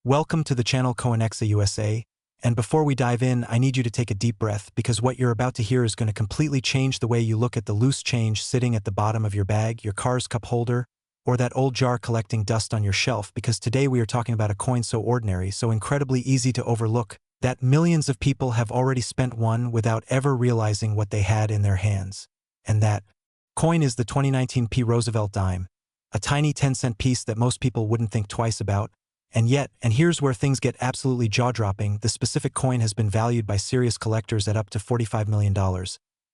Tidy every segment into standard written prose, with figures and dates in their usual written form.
Welcome to the channel Coinexa USA, and before we dive in, I need you to take a deep breath because what you're about to hear is going to completely change the way you look at the loose change sitting at the bottom of your bag, your car's cup holder, or that old jar collecting dust on your shelf, because today we are talking about a coin so ordinary, so incredibly easy to overlook, that millions of people have already spent one without ever realizing what they had in their hands. And that coin is the 2019 Roosevelt Dime, a tiny 10-cent piece that most people wouldn't think twice about. And yet, and here's where things get absolutely jaw-dropping, the specific coin has been valued by serious collectors at up to $45 million.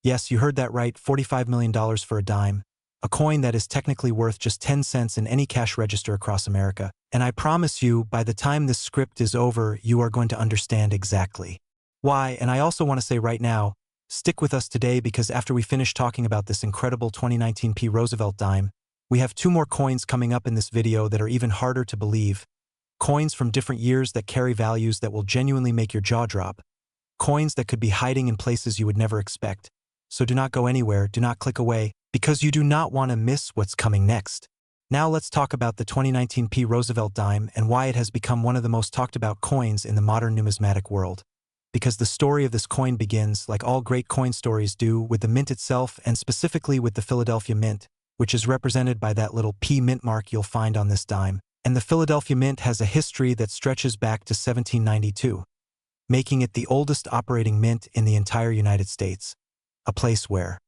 Yes, you heard that right, $45 million for a dime, a coin that is technically worth just 10 cents in any cash register across America. And I promise you, by the time this script is over, you are going to understand exactly why. And I also want to say right now, stick with us today because after we finish talking about this incredible 2019 Roosevelt Dime, we have two more coins coming up in this video that are even harder to believe. Coins from different years that carry values that will genuinely make your jaw drop. Coins that could be hiding in places you would never expect. So do not go anywhere, do not click away, because you do not want to miss what's coming next. Now let's talk about the 2019 Roosevelt Dime and why it has become one of the most talked about coins in the modern numismatic world. Because the story of this coin begins, like all great coin stories do, with the mint itself and specifically with the Philadelphia Mint, which is represented by that little P mint mark you'll find on this dime. And the Philadelphia Mint has a history that stretches back to 1792, making it the oldest operating mint in the entire United States, a place where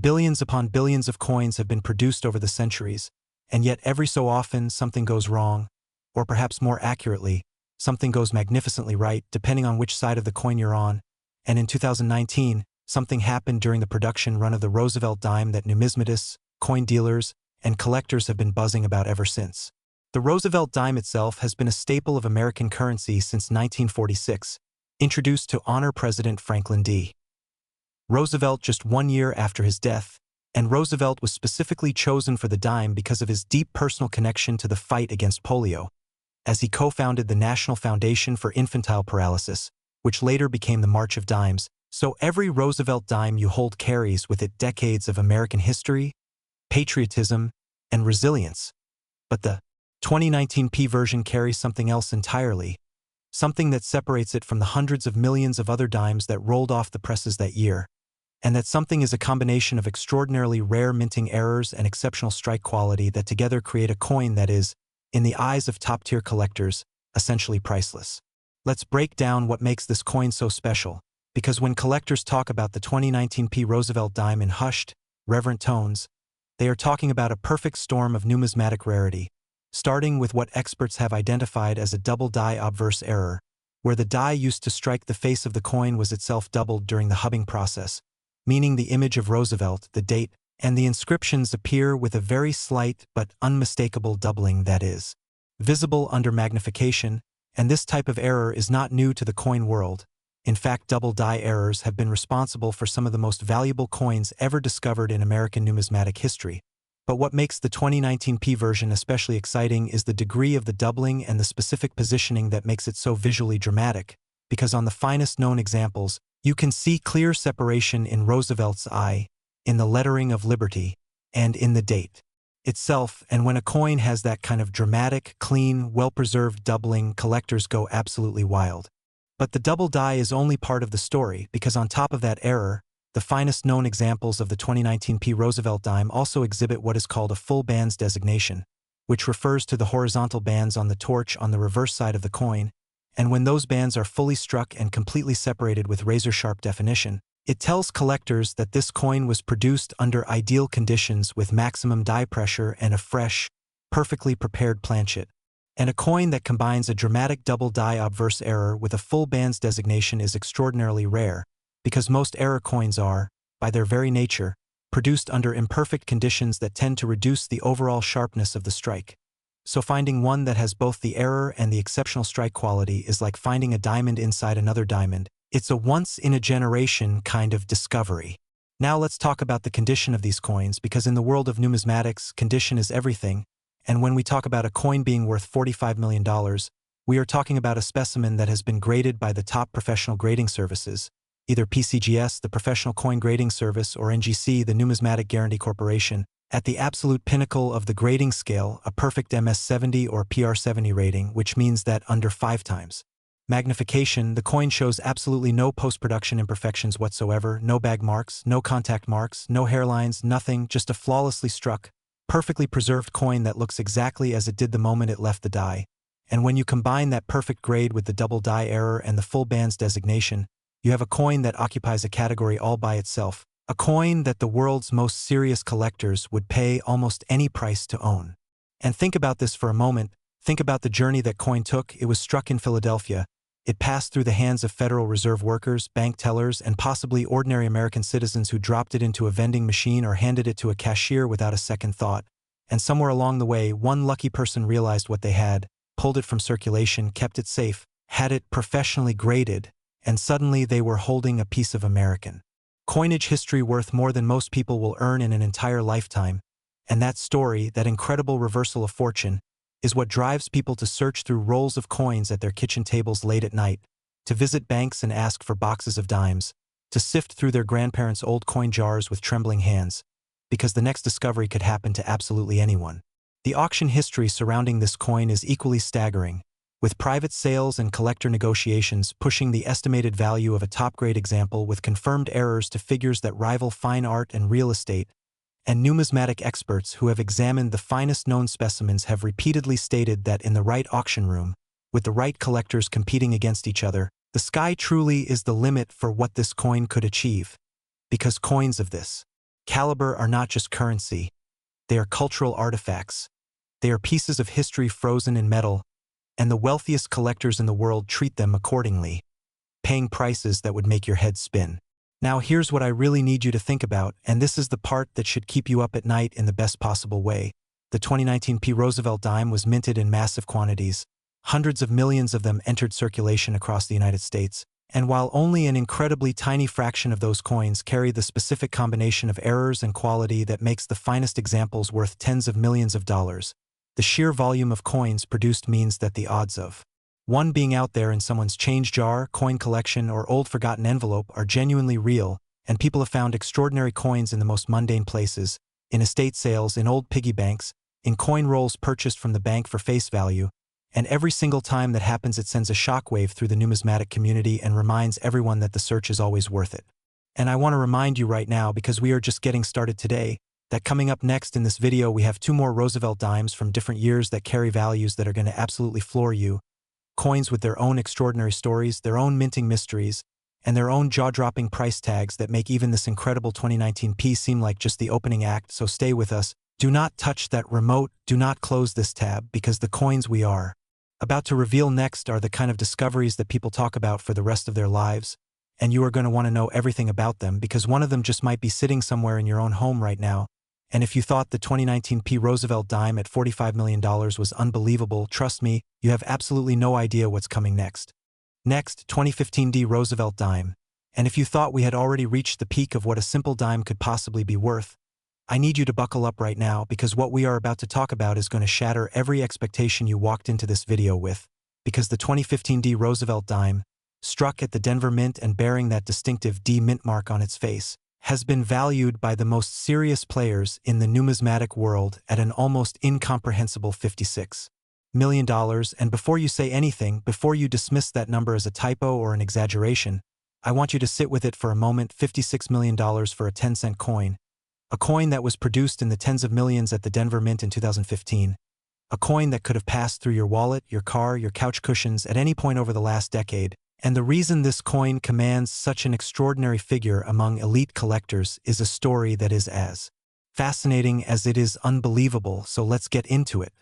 billions upon billions of coins have been produced over the centuries, and yet every so often something goes wrong, or perhaps more accurately, something goes magnificently right, depending on which side of the coin you're on. And in 2019, something happened during the production run of the Roosevelt Dime that numismatists, coin dealers, and collectors have been buzzing about ever since. The Roosevelt Dime itself has been a staple of American currency since 1946, introduced to honor President Franklin D. Roosevelt just 1 year after his death, and Roosevelt was specifically chosen for the dime because of his deep personal connection to the fight against polio, as he co-founded the National Foundation for Infantile Paralysis, which later became the March of Dimes. So every Roosevelt dime you hold carries with it decades of American history, patriotism, and resilience. But the 2019 version carries something else entirely, something that separates it from the hundreds of millions of other dimes that rolled off the presses that year, and that something is a combination of extraordinarily rare minting errors and exceptional strike quality that together create a coin that is, in the eyes of top-tier collectors, essentially priceless. Let's break down what makes this coin so special, because when collectors talk about the 2019 Roosevelt Dime in hushed, reverent tones, they are talking about a perfect storm of numismatic rarity, starting with what experts have identified as a double die obverse error, where the die used to strike the face of the coin was itself doubled during the hubbing process, meaning the image of Roosevelt, the date, and the inscriptions appear with a very slight but unmistakable doubling that is visible under magnification, and this type of error is not new to the coin world. In fact, double die errors have been responsible for some of the most valuable coins ever discovered in American numismatic history. But what makes the 2019 version especially exciting is the degree of the doubling and the specific positioning that makes it so visually dramatic, because on the finest known examples, you can see clear separation in Roosevelt's eye, in the lettering of Liberty, and in the date itself. And when a coin has that kind of dramatic, clean, well-preserved doubling, collectors go absolutely wild. But the double die is only part of the story, because on top of that error, the finest known examples of the 2019 Roosevelt Dime also exhibit what is called a full bands designation, which refers to the horizontal bands on the torch on the reverse side of the coin, and when those bands are fully struck and completely separated with razor-sharp definition, it tells collectors that this coin was produced under ideal conditions with maximum die pressure and a fresh, perfectly prepared planchet. And a coin that combines a dramatic double die obverse error with a full bands designation is extraordinarily rare, because most error coins are, by their very nature, produced under imperfect conditions that tend to reduce the overall sharpness of the strike. So finding one that has both the error and the exceptional strike quality is like finding a diamond inside another diamond. It's a once-in-a-generation kind of discovery. Now let's talk about the condition of these coins, because in the world of numismatics, condition is everything, and when we talk about a coin being worth $45 million, we are talking about a specimen that has been graded by the top professional grading services, either PCGS, the Professional Coin Grading Service, or NGC, the Numismatic Guarantee Corporation, At the absolute pinnacle of the grading scale, a perfect MS-70 or PR-70 rating, which means that under 5 times magnification, the coin shows absolutely no post-production imperfections whatsoever, no bag marks, no contact marks, no hairlines, nothing, just a flawlessly struck, perfectly preserved coin that looks exactly as it did the moment it left the die. And when you combine that perfect grade with the double die error and the full bands designation, you have a coin that occupies a category all by itself, a coin that the world's most serious collectors would pay almost any price to own. And think about this for a moment. Think about the journey that coin took. It was struck in Philadelphia. It passed through the hands of Federal Reserve workers, bank tellers, and possibly ordinary American citizens who dropped it into a vending machine or handed it to a cashier without a second thought. And somewhere along the way, one lucky person realized what they had, pulled it from circulation, kept it safe, had it professionally graded, and suddenly they were holding a piece of American coinage history worth more than most people will earn in an entire lifetime. And that story, that incredible reversal of fortune, is what drives people to search through rolls of coins at their kitchen tables late at night, to visit banks and ask for boxes of dimes, to sift through their grandparents' old coin jars with trembling hands, because the next discovery could happen to absolutely anyone. The auction history surrounding this coin is equally staggering, with private sales and collector negotiations pushing the estimated value of a top-grade example with confirmed errors to figures that rival fine art and real estate, and numismatic experts who have examined the finest known specimens have repeatedly stated that in the right auction room, with the right collectors competing against each other, the sky truly is the limit for what this coin could achieve. Because coins of this caliber are not just currency, they are cultural artifacts. They are pieces of history frozen in metal, and the wealthiest collectors in the world treat them accordingly, paying prices that would make your head spin. Now here's what I really need you to think about, and this is the part that should keep you up at night in the best possible way. The 2019 Roosevelt Dime was minted in massive quantities. Hundreds of millions of them entered circulation across the United States, and while only an incredibly tiny fraction of those coins carry the specific combination of errors and quality that makes the finest examples worth tens of millions of dollars, the sheer volume of coins produced means that the odds of one being out there in someone's change jar, coin collection, or old forgotten envelope are genuinely real, and people have found extraordinary coins in the most mundane places, in estate sales, in old piggy banks, in coin rolls purchased from the bank for face value, and every single time that happens it sends a shockwave through the numismatic community and reminds everyone that the search is always worth it. And I want to remind you right now, because we are just getting started today, that coming up next in this video we have 2 more Roosevelt Dimes from different years that carry values that are going to absolutely floor you. Coins with their own extraordinary stories, their own minting mysteries, and their own jaw-dropping price tags that make even this incredible 2019 piece seem like just the opening act, so stay with us. Do not touch that remote, do not close this tab, because the coins we are about to reveal next are the kind of discoveries that people talk about for the rest of their lives, and you are going to want to know everything about them because one of them just might be sitting somewhere in your own home right now. And if you thought the 2019 Roosevelt Dime at $45 million was unbelievable, trust me, you have absolutely no idea what's coming next. Next, 2015 Roosevelt Dime. And if you thought we had already reached the peak of what a simple dime could possibly be worth, I need you to buckle up right now because what we are about to talk about is going to shatter every expectation you walked into this video with, because the 2015 Roosevelt Dime, struck at the Denver Mint and bearing that distinctive D mint mark on its face, has been valued by the most serious players in the numismatic world at an almost incomprehensible $56 million. And before you say anything, before you dismiss that number as a typo or an exaggeration, I want you to sit with it for a moment. $56 million for a 10-cent coin. A coin that was produced in the tens of millions at the Denver Mint in 2015. A coin that could have passed through your wallet, your car, your couch cushions at any point over the last decade. And the reason this coin commands such an extraordinary figure among elite collectors is a story that is as fascinating as it is unbelievable, so let's get into it.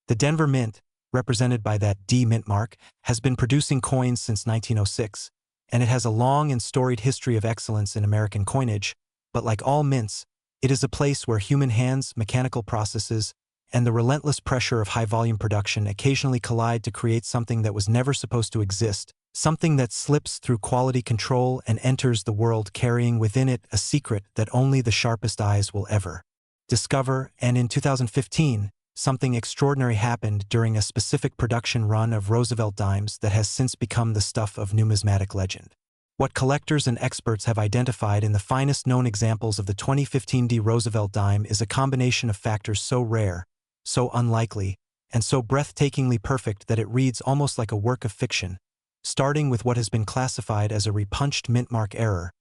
The Denver Mint, represented by that D mint mark, has been producing coins since 1906, and it has a long and storied history of excellence in American coinage, but like all mints, it is a place where human hands, mechanical processes, and the relentless pressure of high-volume production occasionally collide to create something that was never supposed to exist, something that slips through quality control and enters the world carrying within it a secret that only the sharpest eyes will ever discover. And in 2015, something extraordinary happened during a specific production run of Roosevelt Dimes that has since become the stuff of numismatic legend. What collectors and experts have identified in the finest known examples of the 2015 Roosevelt Dime is a combination of factors so rare, so unlikely, and so breathtakingly perfect that it reads almost like a work of fiction, starting with what has been classified as a repunched mint mark error,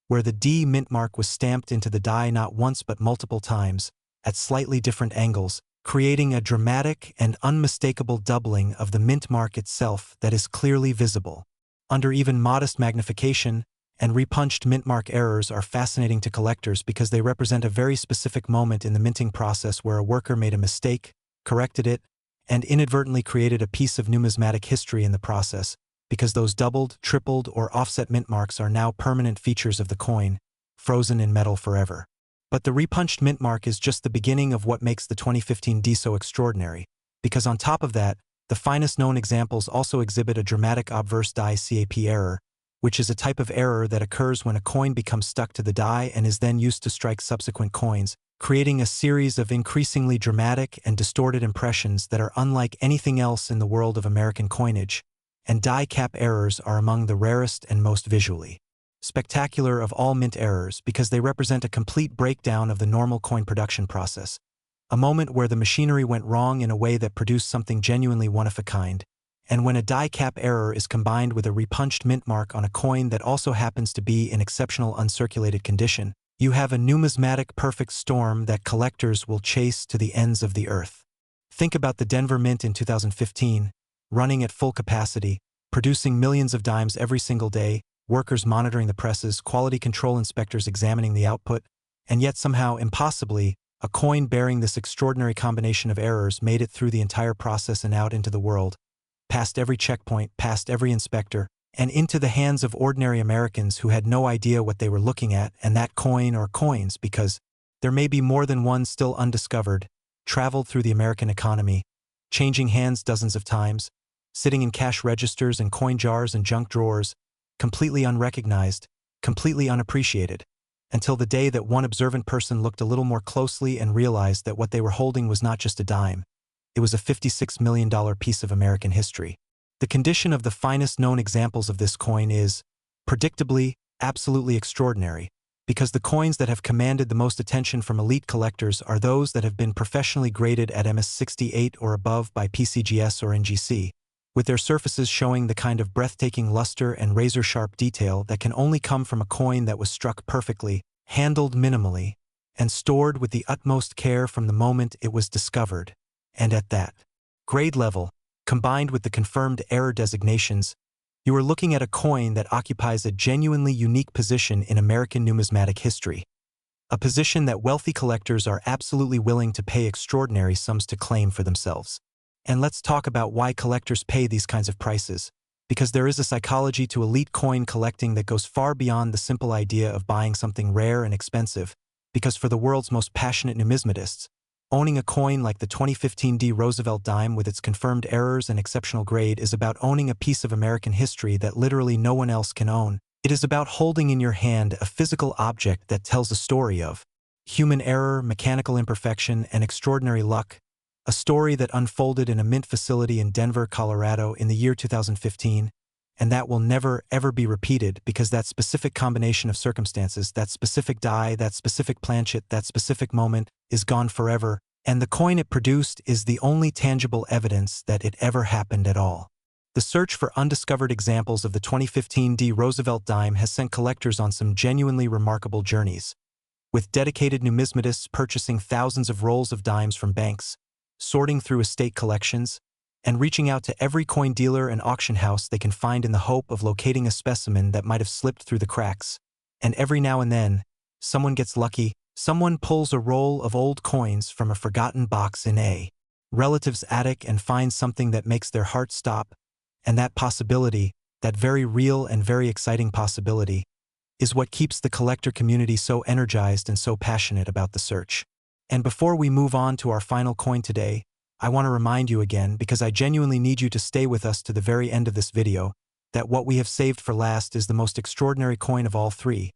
where the D mint mark was stamped into the die not once but multiple times, at slightly different angles, creating a dramatic and unmistakable doubling of the mint mark itself that is clearly visible. Under even modest magnification, and repunched mint mark errors are fascinating to collectors because they represent a very specific moment in the minting process where a worker made a mistake, corrected it, and inadvertently created a piece of numismatic history in the process, because those doubled, tripled, or offset mint marks are now permanent features of the coin, frozen in metal forever. But the repunched mint mark is just the beginning of what makes the 2015 D so extraordinary, because on top of that, the finest known examples also exhibit a dramatic obverse die cap error, which is a type of error that occurs when a coin becomes stuck to the die and is then used to strike subsequent coins, creating a series of increasingly dramatic and distorted impressions that are unlike anything else in the world of American coinage, and die cap errors are among the rarest and most visually spectacular of all mint errors because they represent a complete breakdown of the normal coin production process, a moment where the machinery went wrong in a way that produced something genuinely one-of-a-kind, and when a die cap error is combined with a repunched mint mark on a coin that also happens to be in exceptional uncirculated condition, you have a numismatic perfect storm that collectors will chase to the ends of the earth. Think about the Denver Mint in 2015, running at full capacity, producing millions of dimes every single day, workers monitoring the presses, quality control inspectors examining the output, and yet somehow, impossibly, a coin bearing this extraordinary combination of errors made it through the entire process and out into the world, past every checkpoint, past every inspector, and into the hands of ordinary Americans who had no idea what they were looking at and that coin or coins, because there may be more than one still undiscovered, traveled through the American economy, changing hands dozens of times, sitting in cash registers and coin jars and junk drawers, completely unrecognized, completely unappreciated, until the day that one observant person looked a little more closely and realized that what they were holding was not just a dime, it was a $56 million piece of American history. The condition of the finest known examples of this coin is, predictably, absolutely extraordinary, because the coins that have commanded the most attention from elite collectors are those that have been professionally graded at MS-68 or above by PCGS or NGC, with their surfaces showing the kind of breathtaking luster and razor-sharp detail that can only come from a coin that was struck perfectly, handled minimally, and stored with the utmost care from the moment it was discovered. And at that grade level, combined with the confirmed error designations, you are looking at a coin that occupies a genuinely unique position in American numismatic history, a position that wealthy collectors are absolutely willing to pay extraordinary sums to claim for themselves. And let's talk about why collectors pay these kinds of prices, because there is a psychology to elite coin collecting that goes far beyond the simple idea of buying something rare and expensive, because for the world's most passionate numismatists, owning a coin like the 2015 Roosevelt Dime with its confirmed errors and exceptional grade is about owning a piece of American history that literally no one else can own. It is about holding in your hand a physical object that tells a story of human error, mechanical imperfection, and extraordinary luck, a story that unfolded in a mint facility in Denver, Colorado in the year 2015, and that will never, ever be repeated because that specific combination of circumstances, that specific die, that specific planchet, that specific moment is gone forever, and the coin it produced is the only tangible evidence that it ever happened at all. The search for undiscovered examples of the 2015 Roosevelt Dime has sent collectors on some genuinely remarkable journeys, with dedicated numismatists purchasing thousands of rolls of dimes from banks, sorting through estate collections, and reaching out to every coin dealer and auction house they can find in the hope of locating a specimen that might have slipped through the cracks. And every now and then, someone gets lucky, someone pulls a roll of old coins from a forgotten box in a relative's attic and finds something that makes their heart stop, and that possibility, that very real and very exciting possibility, is what keeps the collector community so energized and so passionate about the search. And before we move on to our final coin today, I want to remind you again, because I genuinely need you to stay with us to the very end of this video, that what we have saved for last is the most extraordinary coin of all three,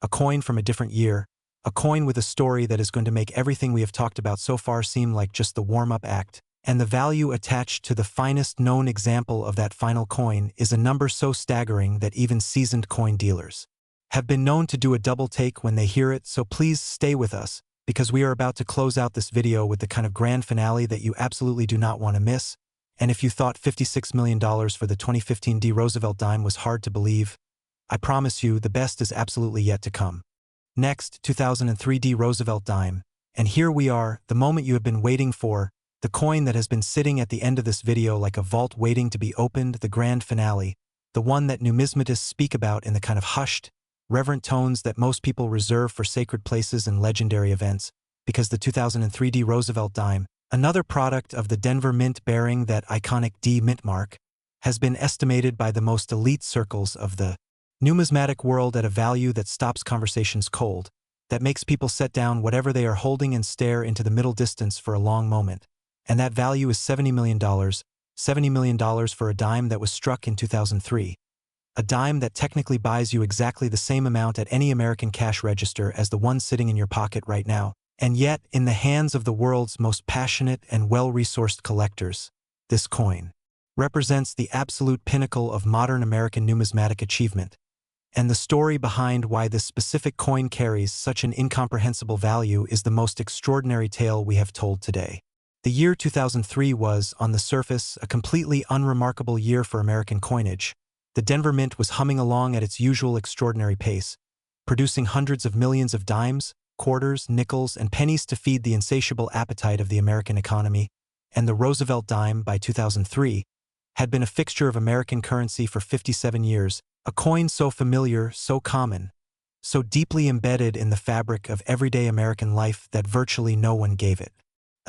a coin from a different year, a coin with a story that is going to make everything we have talked about so far seem like just the warm-up act, and the value attached to the finest known example of that final coin is a number so staggering that even seasoned coin dealers have been known to do a double take when they hear it, so please stay with us, because we are about to close out this video with the kind of grand finale that you absolutely do not want to miss. And if you thought $56 million for the 2015 Roosevelt Dime was hard to believe, I promise you the best is absolutely yet to come. Next, 2003 Roosevelt Dime. And here we are, the moment you have been waiting for, the coin that has been sitting at the end of this video like a vault waiting to be opened, the grand finale, the one that numismatists speak about in the kind of hushed, reverent tones that most people reserve for sacred places and legendary events, because the 2003 Roosevelt Dime, another product of the Denver Mint bearing that iconic D mint mark, has been estimated by the most elite circles of the numismatic world at a value that stops conversations cold, that makes people set down whatever they are holding and stare into the middle distance for a long moment. And that value is $70 million, $70 million for a dime that was struck in 2003. A dime that technically buys you exactly the same amount at any American cash register as the one sitting in your pocket right now. And yet, in the hands of the world's most passionate and well-resourced collectors, this coin represents the absolute pinnacle of modern American numismatic achievement. And the story behind why this specific coin carries such an incomprehensible value is the most extraordinary tale we have told today. The year 2003 was, on the surface, a completely unremarkable year for American coinage. The Denver Mint was humming along at its usual extraordinary pace, producing hundreds of millions of dimes, quarters, nickels, and pennies to feed the insatiable appetite of the American economy, and the Roosevelt Dime, by 2003, had been a fixture of American currency for 57 years, a coin so familiar, so common, so deeply embedded in the fabric of everyday American life that virtually no one gave it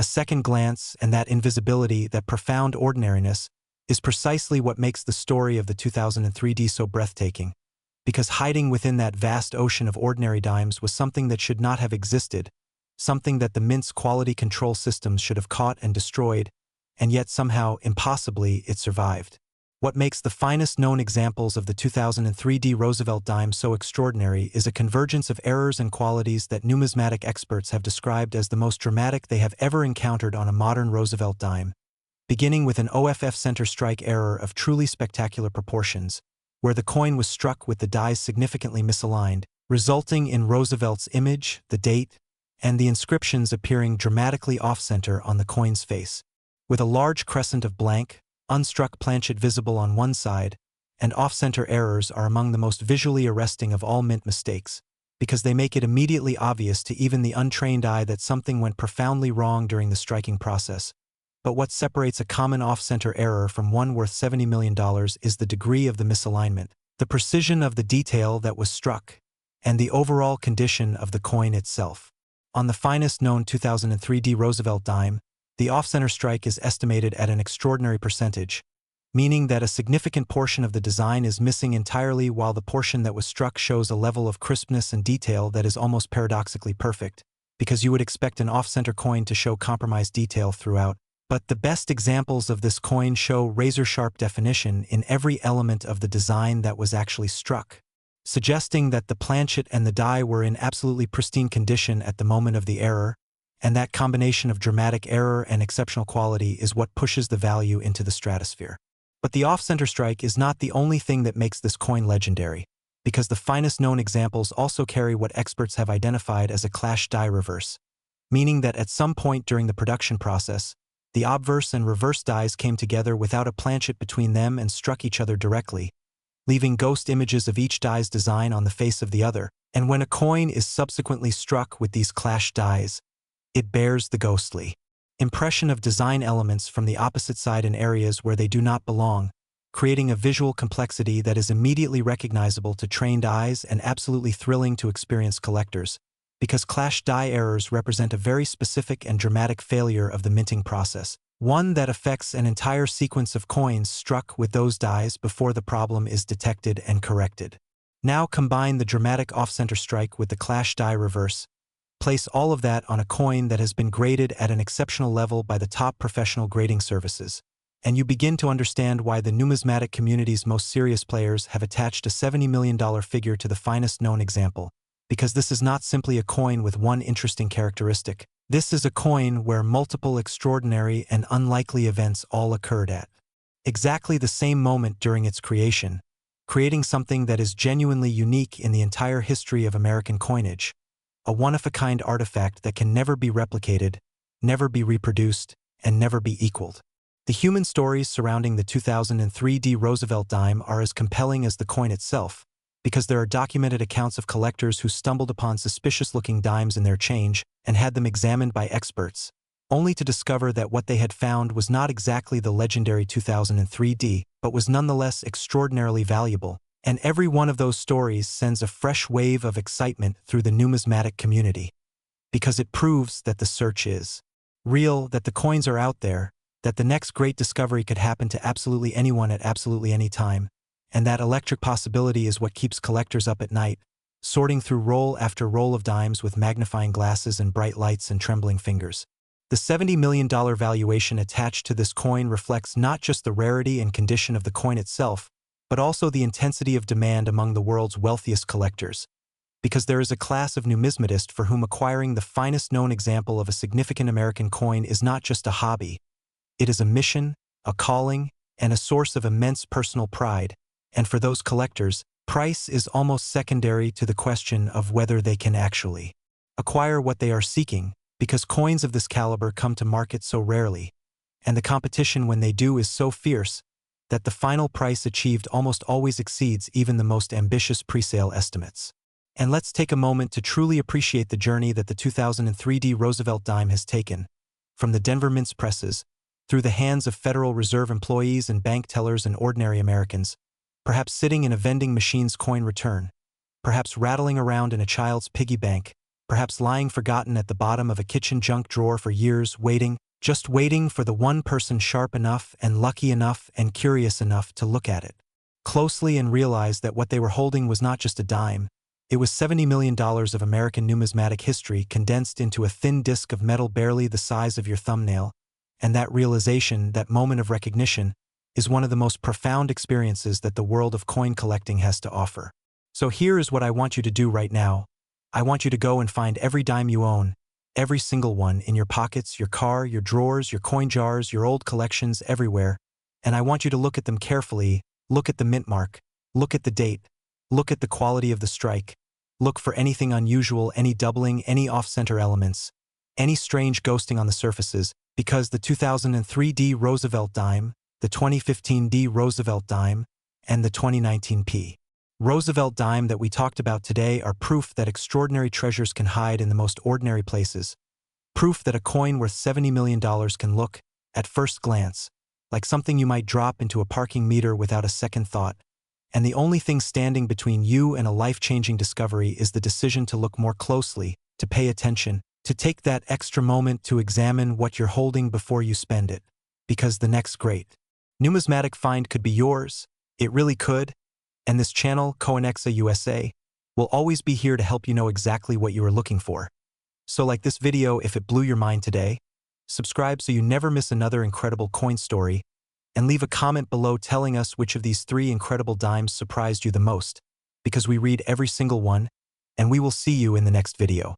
a second glance, and that invisibility, that profound ordinariness, is precisely what makes the story of the 2003 D so breathtaking, because hiding within that vast ocean of ordinary dimes was something that should not have existed, something that the Mint's quality control systems should have caught and destroyed, and yet somehow, impossibly, it survived. What makes the finest known examples of the 2003 D Roosevelt Dime so extraordinary is a convergence of errors and qualities that numismatic experts have described as the most dramatic they have ever encountered on a modern Roosevelt dime, beginning with an OFF center strike error of truly spectacular proportions, where the coin was struck with the dies significantly misaligned, resulting in Roosevelt's image, the date, and the inscriptions appearing dramatically off-center on the coin's face, with a large crescent of blank, unstruck planchet visible on one side, and off-center errors are among the most visually arresting of all Mint mistakes, because they make it immediately obvious to even the untrained eye that something went profoundly wrong during the striking process. But what separates a common off-center error from one worth $70 million is the degree of the misalignment, the precision of the detail that was struck, and the overall condition of the coin itself. On the finest known 2003 D Roosevelt Dime, the off-center strike is estimated at an extraordinary percentage, meaning that a significant portion of the design is missing entirely, while the portion that was struck shows a level of crispness and detail that is almost paradoxically perfect, because you would expect an off-center coin to show compromised detail throughout. But the best examples of this coin show razor-sharp definition in every element of the design that was actually struck, suggesting that the planchet and the die were in absolutely pristine condition at the moment of the error, and that combination of dramatic error and exceptional quality is what pushes the value into the stratosphere. But the off-center strike is not the only thing that makes this coin legendary, because the finest known examples also carry what experts have identified as a clash die reverse, meaning that at some point during the production process, the obverse and reverse dies came together without a planchet between them and struck each other directly, leaving ghost images of each die's design on the face of the other. And when a coin is subsequently struck with these clash dies, it bears the ghostly impression of design elements from the opposite side in areas where they do not belong, creating a visual complexity that is immediately recognizable to trained eyes and absolutely thrilling to experienced collectors, because clash die errors represent a very specific and dramatic failure of the minting process, one that affects an entire sequence of coins struck with those dies before the problem is detected and corrected. Now combine the dramatic off-center strike with the clash die reverse. Place all of that on a coin that has been graded at an exceptional level by the top professional grading services, and you begin to understand why the numismatic community's most serious players have attached a $70 million figure to the finest known example, because this is not simply a coin with one interesting characteristic. This is a coin where multiple extraordinary and unlikely events all occurred at exactly the same moment during its creation, creating something that is genuinely unique in the entire history of American coinage, a one-of-a-kind artifact that can never be replicated, never be reproduced, and never be equaled. The human stories surrounding the 2003 Roosevelt Dime are as compelling as the coin itself, because there are documented accounts of collectors who stumbled upon suspicious-looking dimes in their change and had them examined by experts, only to discover that what they had found was not exactly the legendary 2003 but was nonetheless extraordinarily valuable. And every one of those stories sends a fresh wave of excitement through the numismatic community, because it proves that the search is real, that the coins are out there, that the next great discovery could happen to absolutely anyone at absolutely any time, and that electric possibility is what keeps collectors up at night, sorting through roll after roll of dimes with magnifying glasses and bright lights and trembling fingers. The $70 million valuation attached to this coin reflects not just the rarity and condition of the coin itself, but also the intensity of demand among the world's wealthiest collectors, because there is a class of numismatists for whom acquiring the finest known example of a significant American coin is not just a hobby, it is a mission, a calling, and a source of immense personal pride, and for those collectors, price is almost secondary to the question of whether they can actually acquire what they are seeking, because coins of this caliber come to market so rarely, and the competition when they do is so fierce that the final price achieved almost always exceeds even the most ambitious presale estimates. And let's take a moment to truly appreciate the journey that the 2003 Roosevelt Dime has taken, from the Denver Mint's presses, through the hands of Federal Reserve employees and bank tellers and ordinary Americans, perhaps sitting in a vending machine's coin return, perhaps rattling around in a child's piggy bank, perhaps lying forgotten at the bottom of a kitchen junk drawer for years, waiting, just waiting for the one person sharp enough and lucky enough and curious enough to look at it closely and realize that what they were holding was not just a dime, it was $70 million of American numismatic history condensed into a thin disk of metal barely the size of your thumbnail, and that realization, that moment of recognition, is one of the most profound experiences that the world of coin collecting has to offer. So here is what I want you to do right now. I want you to go and find every dime you own, every single one, in your pockets, your car, your drawers, your coin jars, your old collections, everywhere, and I want you to look at them carefully, look at the mint mark, look at the date, look at the quality of the strike, look for anything unusual, any doubling, any off-center elements, any strange ghosting on the surfaces, because the 2003 Roosevelt Dime, the 2015 Roosevelt Dime, and the 2019 Roosevelt Dime that we talked about today are proof that extraordinary treasures can hide in the most ordinary places, proof that a coin worth $70 million can look, at first glance, like something you might drop into a parking meter without a second thought, and the only thing standing between you and a life-changing discovery is the decision to look more closely, to pay attention, to take that extra moment to examine what you're holding before you spend it, because the next great numismatic find could be yours, it really could, and this channel, Coinexa USA, will always be here to help you know exactly what you are looking for. So like this video if it blew your mind today, subscribe so you never miss another incredible coin story, and leave a comment below telling us which of these 3 incredible dimes surprised you the most, because we read every single one, and we will see you in the next video.